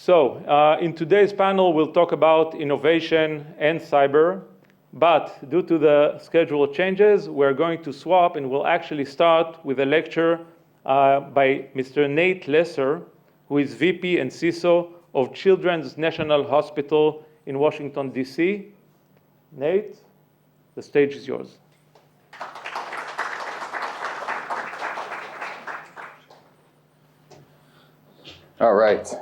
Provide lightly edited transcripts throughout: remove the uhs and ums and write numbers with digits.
In today's panel, we'll talk about innovation and cyber, but due to the schedule changes, we're going to swap, and we'll actually start with a lecture by Mr. Nate Lesser, who is VP and CISO of Children's National Hospital in Washington, D.C. Nate, the stage is yours. All right.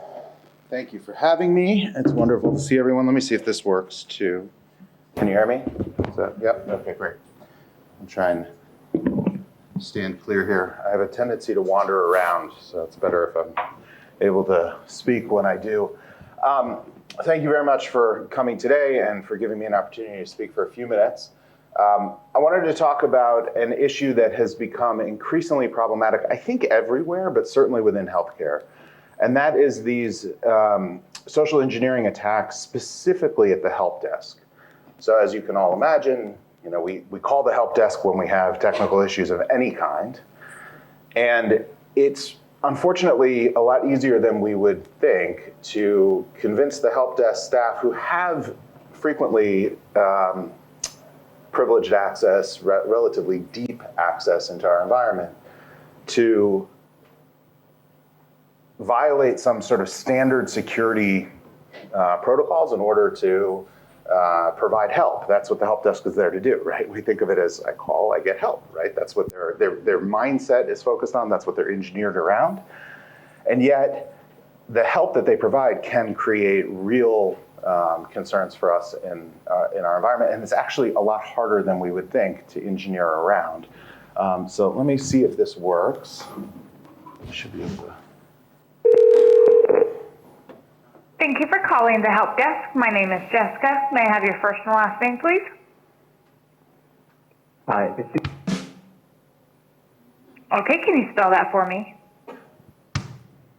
Thank you for having me. It's wonderful to see everyone. Let me see if this works too. Can you hear me? Yep. Okay, great. I'm trying to stand clear here. I have a tendency to wander around, so it's better if I'm able to speak when I do. Thank you very much for coming today and for giving me an opportunity to speak for a few minutes. I wanted to talk about an issue that has become increasingly problematic, I think everywhere, but certainly within healthcare. And that is these social engineering attacks, specifically at the help desk. So as you can all imagine, we call the help desk when we have technical issues of any kind. And it's unfortunately a lot easier than we would think to convince the help desk staff, who have frequently privileged access, relatively deep access into our environment, to violate some sort of standard security protocols in order to provide help. That's what the help desk is there to do, right? We think of it as I call, I get help, right? That's what their mindset is focused on. That's what they're engineered around. And yet, the help that they provide can create real concerns for us in our environment. And it's actually a lot harder than we would think to engineer around. So let me see if this works. I should be able to. Thank you for calling the help desk. My name is Jessica. May I have your first and last name, please? Hi. Okay, can you spell that for me?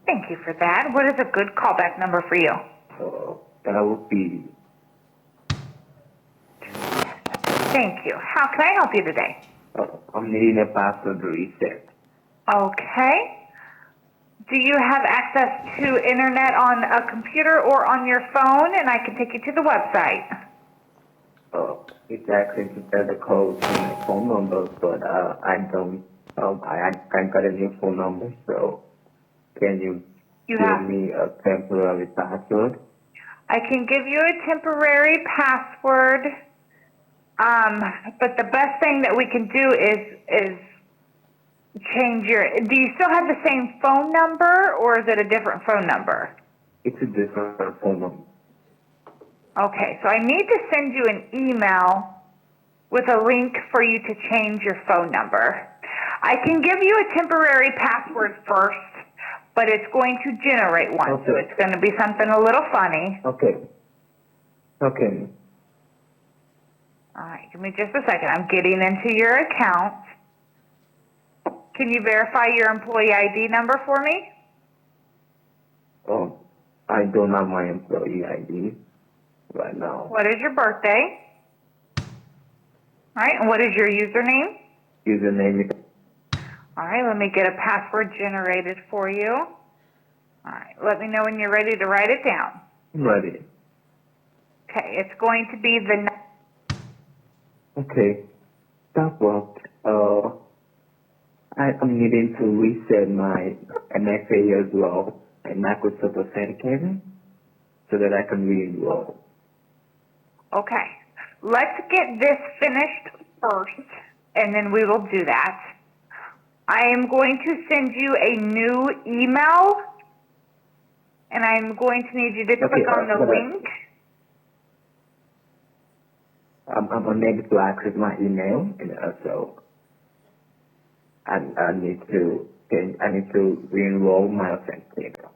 Thank you for that. What is a good callback number for you? That would be... Thank you. How can I help you today? I'm needing a password reset. Okay. Do you have access to internet on a computer or on your phone? And I can take you to the website. It's actually the code to my phone number, but I don't. I can't get a new phone number. So, can you give me a temporary password? I can give you a temporary password, but the best thing that we can do is change do you still have the same phone number, or is it a different phone number? It's a different phone number. Okay, so I need to send you an email with a link for you to change your phone number. I can give you a temporary password first, but it's going to generate one, okay. So it's going to be something a little funny. Okay. Okay. All right, give me just a second. I'm getting into your account. Can you verify your employee ID number for me? I don't have my employee ID right now. What is your birthday? All right, and what is your username? Username. All right, let me get a password generated for you. All right, let me know when you're ready to write it down. Ready. Okay, it's going to be the... Okay, that worked. I'm needing to reset my MFA as well and Microsoft Authenticator so that I can re-enroll. Okay, let's get this finished first, and then we will do that. I am going to send you a new email, and I'm going to need you to click on the link. I'm unable to access my email, and so I need to re-enroll my authenticator.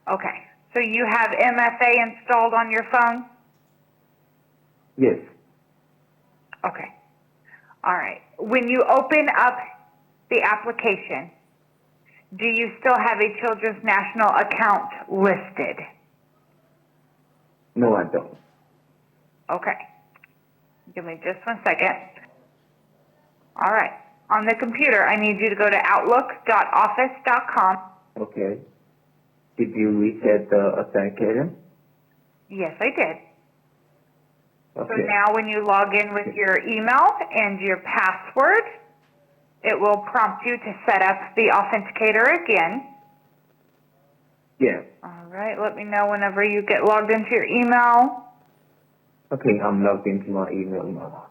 Okay, so you have MFA installed on your phone? Yes. Okay. All right. When you open up the application, do you still have a Children's National account listed? No, I don't. Okay. Give me just 1 second. All right. On the computer, I need you to go to outlook.office.com. Okay. Did you reset the authenticator? Yes, I did. So Okay. now when you log in with your email and your password, it will prompt you to set up the authenticator again. Yeah. All right, let me know whenever you get logged into your email. Okay, I'm logged into my email now.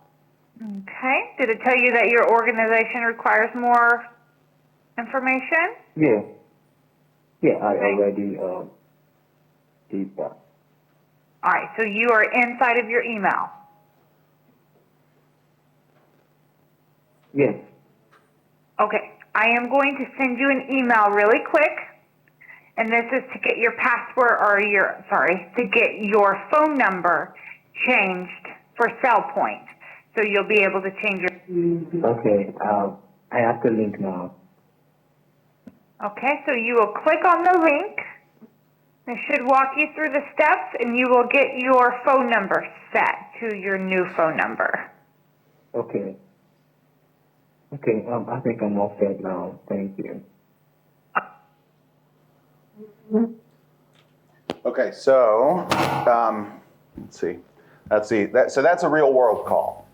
Okay, did it tell you that your organization requires more information? Yeah. Yeah, I Okay. already did that. All right, so you are inside of your email. Yes. Okay, I am going to send you an email really quick, and this is to get your password to get your phone number changed for CellPoint. So you'll be able to change your, Okay, I have the link now. okay, so you will click on the link. It should walk you through the steps, and you will get your phone number set to your new phone number. Okay. Okay, I think I'm all set now. Thank you. Okay, so let's see. So that's a real world call.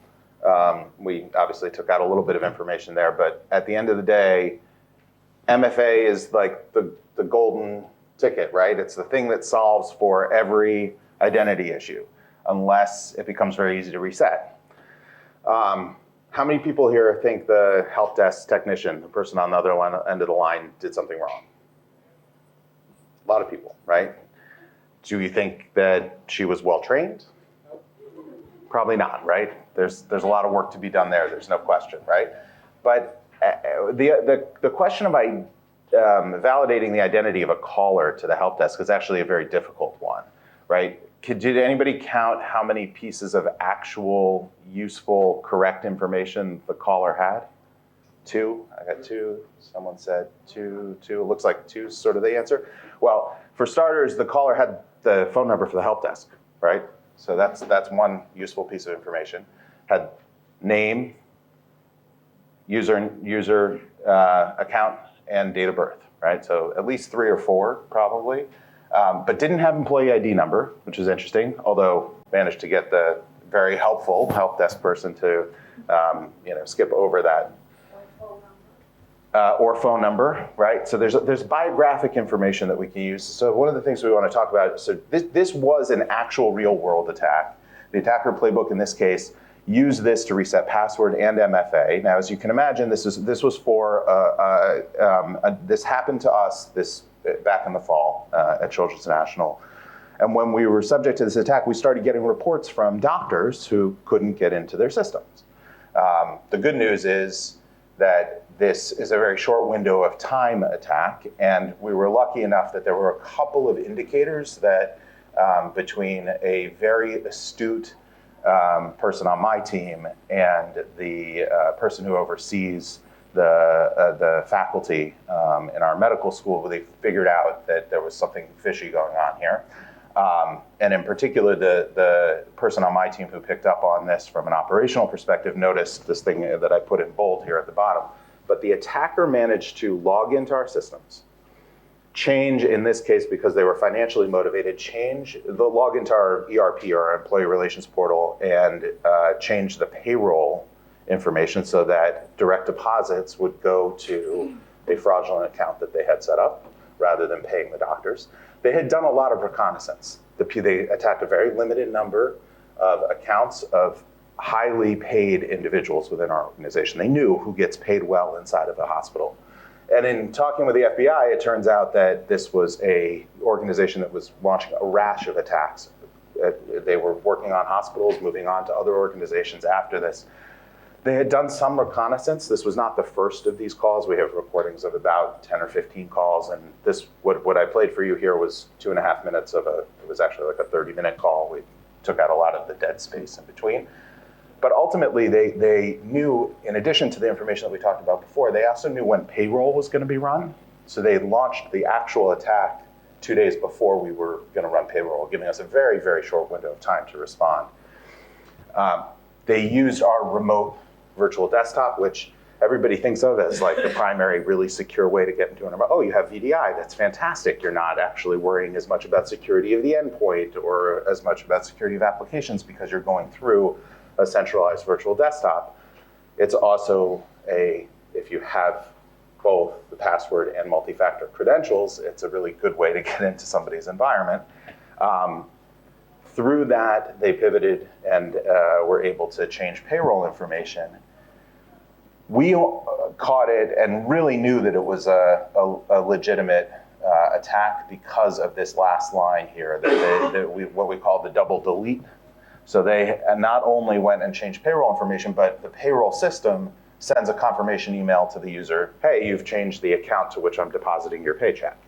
We obviously took out a little bit of information there, but at the end of the day, MFA is like the golden ticket, right? It's the thing that solves for every identity issue, unless it becomes very easy to reset. How many people here think the help desk technician, the person on the other end of the line, did something wrong? A lot of people, right? Do you think that she was well trained? Probably not, right? There's a lot of work to be done there. There's no question, right? But the question of validating the identity of a caller to the help desk is actually a very difficult one, right? Did anybody count how many pieces of actual, useful, correct information the caller had? 2. I got 2. Someone said 2. It looks like 2 is sort of the answer. Well, for starters, the caller had the phone number for the help desk, right? So that's one useful piece of information. Had name, user account, and date of birth, right? So at least 3 or 4 probably, but didn't have employee ID number, which is interesting. Although managed to get the very helpful help desk person to skip over that. Or phone number, right? So there's biographic information that we can use. So one of the things we want to talk about, so this was an actual real world attack. The attacker playbook in this case used this to reset password and MFA. Now, as you can imagine, this was for, this happened to us back in the fall at Children's National. And when we were subject to this attack, we started getting reports from doctors who couldn't get into their systems. The good news is that this is a very short window of time attack, and we were lucky enough that there were a couple of indicators that between a very astute person on my team and the person who oversees the faculty in our medical school, they figured out that there was something fishy going on here. And in particular, the person on my team who picked up on this from an operational perspective noticed this thing that I put in bold here at the bottom. But the attacker managed to log into our systems, change, in this case, because they were financially motivated, log into our ERP, our employee relations portal, and change the payroll information so that direct deposits would go to a fraudulent account that they had set up rather than paying the doctors. They had done a lot of reconnaissance. They attacked a very limited number of accounts of highly paid individuals within our organization. They knew who gets paid well inside of a hospital. And in talking with the FBI, it turns out that this was an organization that was launching a rash of attacks. They were working on hospitals, moving on to other organizations after this. They had done some reconnaissance. This was not the first of these calls. We have recordings of about 10 or 15 calls, and what I played for you here was 2.5 minutes it was actually like a 30-minute call. We took out a lot of the dead space in between. But ultimately, they knew, in addition to the information that we talked about before, they also knew when payroll was going to be run. So they launched the actual attack 2 days before we were going to run payroll, giving us a very, very short window of time to respond. They used our remote virtual desktop, which everybody thinks of as like the primary really secure way to get into an environment. Oh, you have VDI, that's fantastic. You're not actually worrying as much about security of the endpoint or as much about security of applications because you're going through a centralized virtual desktop. It's also if you have both the password and multi-factor credentials, it's a really good way to get into somebody's environment. Through that, they pivoted and were able to change payroll information. We caught it and really knew that it was a legitimate attack because of this last line here, what we call the double delete. So they not only went and changed payroll information, but the payroll system sends a confirmation email to the user, hey, you've changed the account to which I'm depositing your paycheck.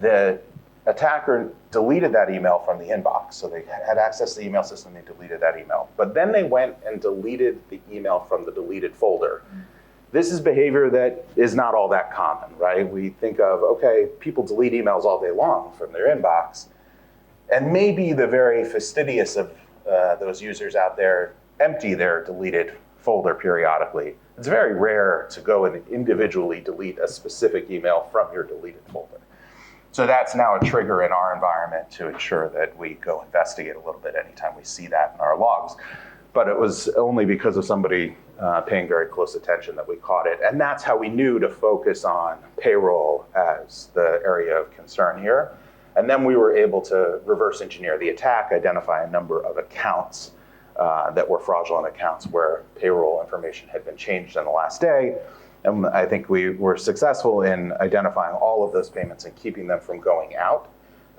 The attacker deleted that email from the inbox. So they had access to the email system, they deleted that email. But then they went and deleted the email from the deleted folder. This is behavior that is not all that common, right? We think of, okay, people delete emails all day long from their inbox. And maybe the very fastidious of those users out there empty their deleted folder periodically. It's very rare to go and individually delete a specific email from your deleted folder. So that's now a trigger in our environment to ensure that we go investigate a little bit anytime we see that in our logs. But it was only because of somebody paying very close attention that we caught it. And that's how we knew to focus on payroll as the area of concern here. And then we were able to reverse engineer the attack, identify a number of accounts that were fraudulent accounts where payroll information had been changed in the last day. And I think we were successful in identifying all of those payments and keeping them from going out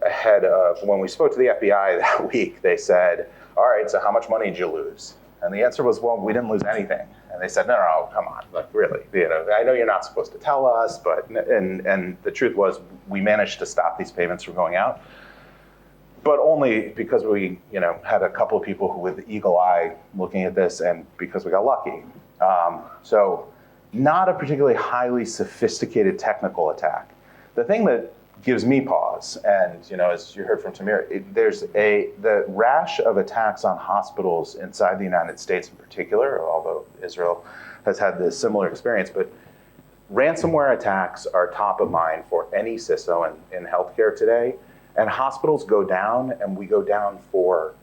ahead of when we spoke to the FBI that week. They said, all right, so how much money did you lose? And the answer was, well, we didn't lose anything. And they said, no, come on, like really, I know you're not supposed to tell us, but, and the truth was we managed to stop these payments from going out, but only because we, had a couple of people who with the eagle eye looking at this and because we got lucky. So not a particularly highly sophisticated technical attack. The thing that gives me pause, and as you heard from Tamir, there's the rash of attacks on hospitals inside the United States in particular, although Israel has had this similar experience, but ransomware attacks are top of mind for any CISO in healthcare today, and hospitals go down, and we go down for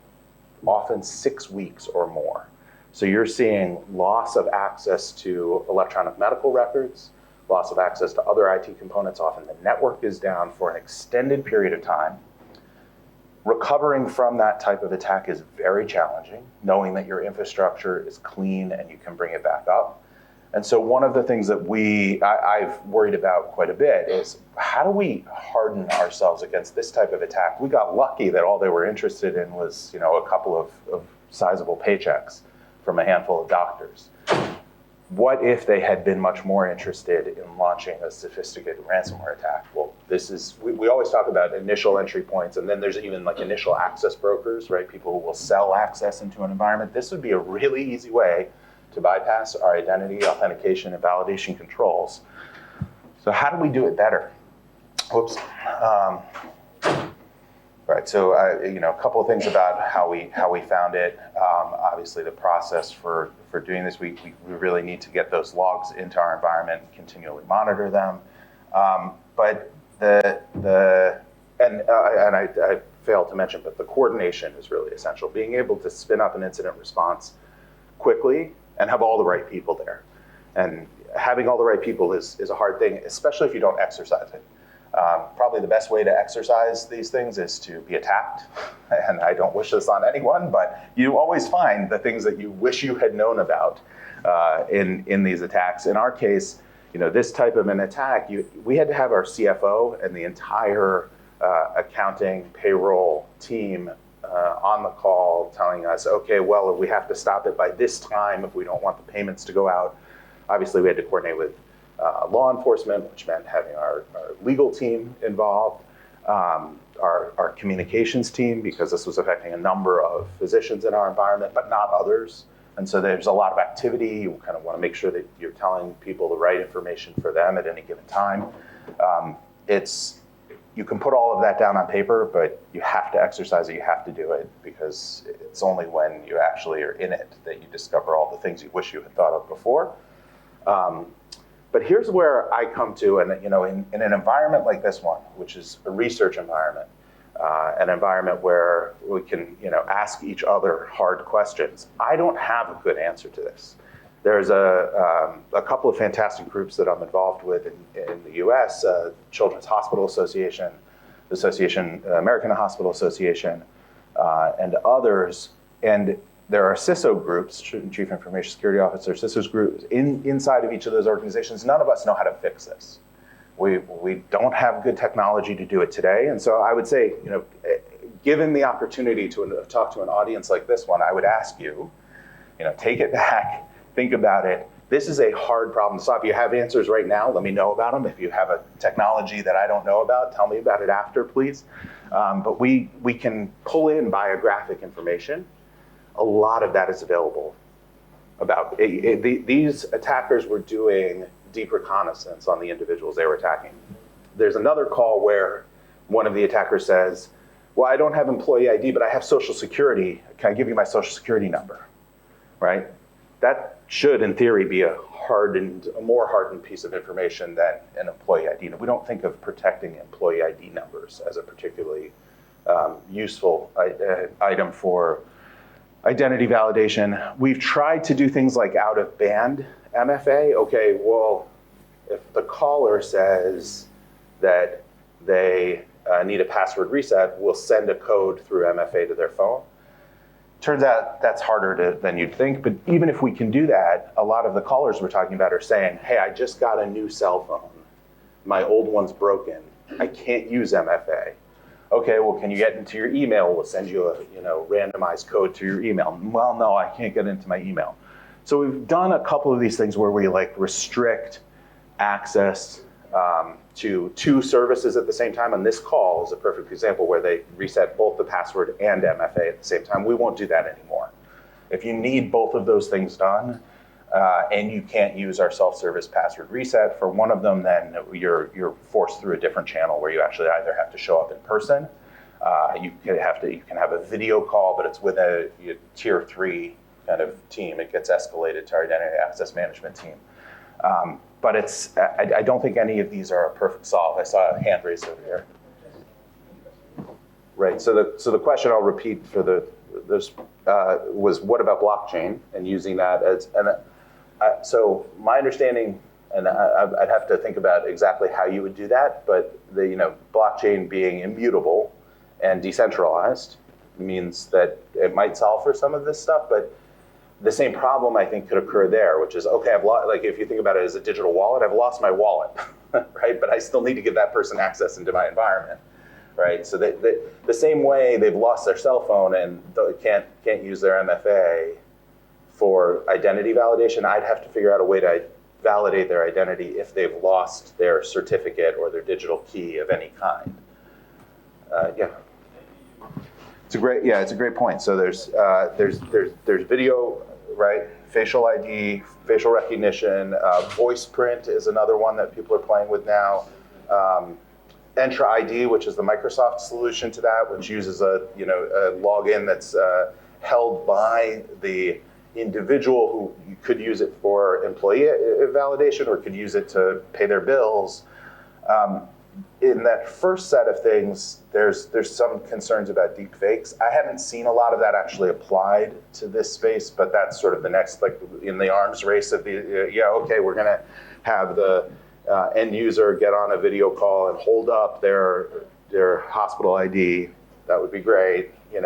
often 6 weeks or more. So you're seeing loss of access to electronic medical records, loss of access to other IT components. Often the network is down for an extended period of time. Recovering from that type of attack is very challenging, knowing that your infrastructure is clean and you can bring it back up. And so one of the things that I've worried about quite a bit is how do we harden ourselves against this type of attack? We got lucky that all they were interested in was a couple of sizable paychecks from a handful of doctors. What if they had been much more interested in launching a sophisticated ransomware attack? Well, we always talk about initial entry points, and then there's even like initial access brokers, right? People who will sell access into an environment. This would be a really easy way to bypass our identity, authentication, and validation controls. So how do we do it better? Whoops. Right, so a couple of things about how we found it. Obviously, the process for doing this, we really need to get those logs into our environment and continually monitor them. But I failed to mention, but the coordination is really essential. Being able to spin up an incident response quickly and have all the right people there. And having all the right people is a hard thing, especially if you don't exercise it. Probably the best way to exercise these things is to be attacked. And I don't wish this on anyone, but you always find the things that you wish you had known about in these attacks. In our case, this type of an attack, we had to have our CFO and the entire accounting payroll team on the call telling us, okay, well, we have to stop it by this time if we don't want the payments to go out. Obviously, we had to coordinate with law enforcement, which meant having our legal team involved, our communications team, because this was affecting a number of physicians in our environment, but not others. And so there's a lot of activity. You kind of want to make sure that you're telling people the right information for them at any given time. You can put all of that down on paper, but you have to exercise it, you have to do it, because it's only when you actually are in it that you discover all the things you wish you had thought of before. But here's where I come to, and in an environment like this one, which is a research environment, an environment where we can ask each other hard questions, I don't have a good answer to this. There's a couple of fantastic groups that I'm involved with in the US, Children's Hospital Association, American Hospital Association, and others. And there are CISO groups, Chief Information Security Officer, CISOs groups inside of each of those organizations. None of us know how to fix this. We don't have good technology to do it today. And so I would say, given the opportunity to talk to an audience like this one, I would ask you, take it back, think about it. This is a hard problem to solve. If you have answers right now, let me know about them. If you have a technology that I don't know about, tell me about it after, please. But we can pull in biographic information. A lot of that is available about these attackers were doing deep reconnaissance on the individuals they were attacking. There's another call where one of the attackers says, well, I don't have employee ID, but I have Social Security. Can I give you my Social Security number, right? That should, in theory, be a more hardened piece of information than an employee ID. We don't think of protecting employee ID numbers as a particularly useful item for identity validation. We've tried to do things like out-of-band MFA. Okay, well, if the caller says that they need a password reset, we'll send a code through MFA to their phone. Turns out that's harder than you'd think, but even if we can do that, a lot of the callers we're talking about are saying, hey, I just got a new cell phone. My old one's broken. I can't use MFA. Okay, well, can you get into your email? We'll send you a randomized code to your email. Well, no, I can't get into my email. So we've done a couple of these things where we restrict access to two services at the same time. And this call is a perfect example where they reset both the password and MFA at the same time. We won't do that anymore. If you need both of those things done and you can't use our self-service password reset for one of them, then you're forced through a different channel where you actually either have to show up in person, you can have a video call, but it's with a tier 3 kind of team. It gets escalated to our identity access management team. But I don't think any of these are a perfect solve. I saw a hand raised over here. Right, so the question I'll repeat for this was what about blockchain and using that as, so my understanding, and I'd have to think about exactly how you would do that, but the blockchain being immutable and decentralized means that it might solve for some of this stuff, but the same problem I think could occur there, which is, okay, if you think about it as a digital wallet, I've lost my wallet, right? But I still need to give that person access into my environment, right? So the same way they've lost their cell phone and can't use their MFA for identity validation, I'd have to figure out a way to validate their identity if they've lost their certificate or their digital key of any kind. Yeah. It's a great point. So there's video, right? Facial ID, facial recognition, voice print is another one that people are playing with now. Entra ID, which is the Microsoft solution to that, which uses a login that's held by the individual who could use it for employee validation or could use it to pay their bills. In that first set of things, there's some concerns about deep fakes. I haven't seen a lot of that actually applied to this space, but that's sort of the next, in the arms race of okay, we're gonna have the end user get on a video call and hold up their hospital ID. That would be great. In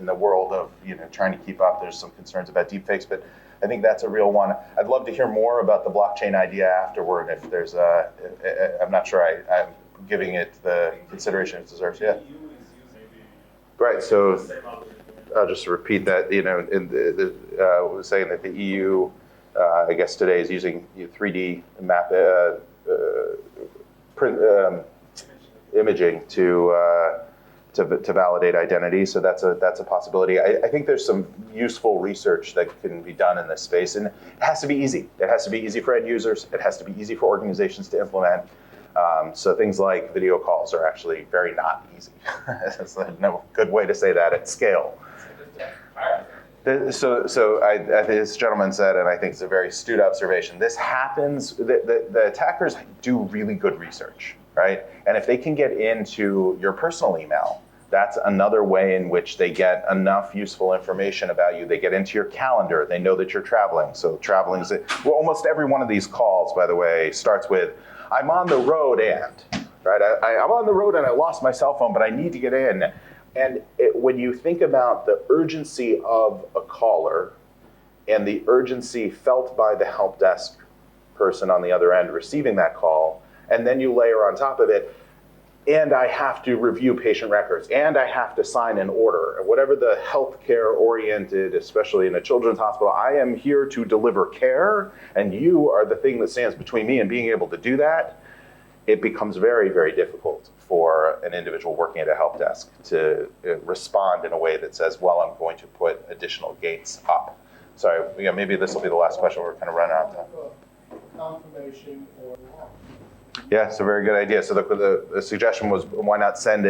the world of trying to keep up, there's some concerns about deep fakes, but I think that's a real one. I'd love to hear more about the blockchain idea afterward. If there's I'm not sure I'm giving it the consideration it deserves. Yeah. Right. So I'll just repeat that. Was saying that the EU, I guess today is using 3D map print imaging to validate identity, so that's a possibility. I think there's some useful research that can be done in this space, and it has to be easy. It has to be easy for end users. It has to be easy for organizations to implement. So things like video calls are actually very not easy. That's no good way to say that at scale. As this gentleman said, and I think it's a very astute observation, this happens, the attackers do really good research, right? And if they can get into your personal email, that's another way in which they get enough useful information about you. They get into your calendar. They know that you're traveling. So traveling is, well, almost every one of these calls, by the way, starts with, I'm on the road and, right? I'm on the road and I lost my cell phone, but I need to get in. And when you think about the urgency of a caller and the urgency felt by the help desk person on the other end receiving that call, and then you layer on top of it, and I have to review patient records, and I have to sign an order, whatever the healthcare oriented, especially in a children's hospital, I am here to deliver care, and you are the thing that stands between me and being able to do that. It becomes very, very difficult for an individual working at a help desk to respond in a way that says, well, I'm going to put additional gates up. Sorry, maybe this will be the last question. We're kind of running out of time. Confirmation or law. Yeah, it's a very good idea. So the suggestion was, why not send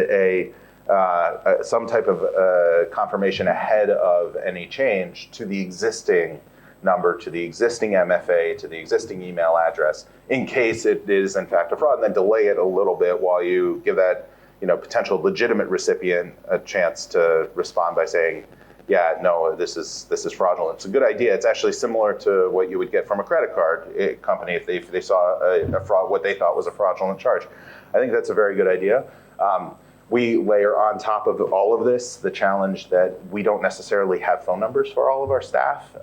some type of confirmation ahead of any change to the existing number, to the existing MFA, to the existing email address, in case it is in fact a fraud, and then delay it a little bit while you give that potential legitimate recipient a chance to respond by saying, yeah, no, this is fraudulent. It's a good idea. It's actually similar to what you would get from a credit card company if they saw a fraud, what they thought was a fraudulent charge. I think that's a very good idea. We layer on top of all of this the challenge that we don't necessarily have phone numbers for all of our staff,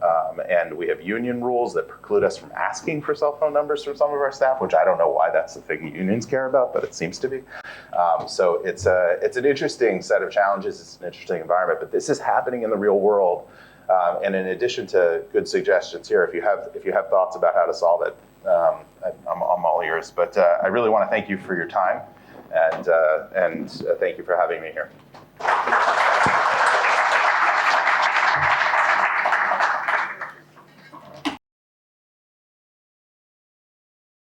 and we have union rules that preclude us from asking for cell phone numbers from some of our staff, which I don't know why that's the thing unions care about, but it seems to be. So it's an interesting set of challenges. It's an interesting environment, but this is happening in the real world. And in addition to good suggestions here, if you have thoughts about how to solve it, I'm all ears. But I really want to thank you for your time. And thank you for having me here.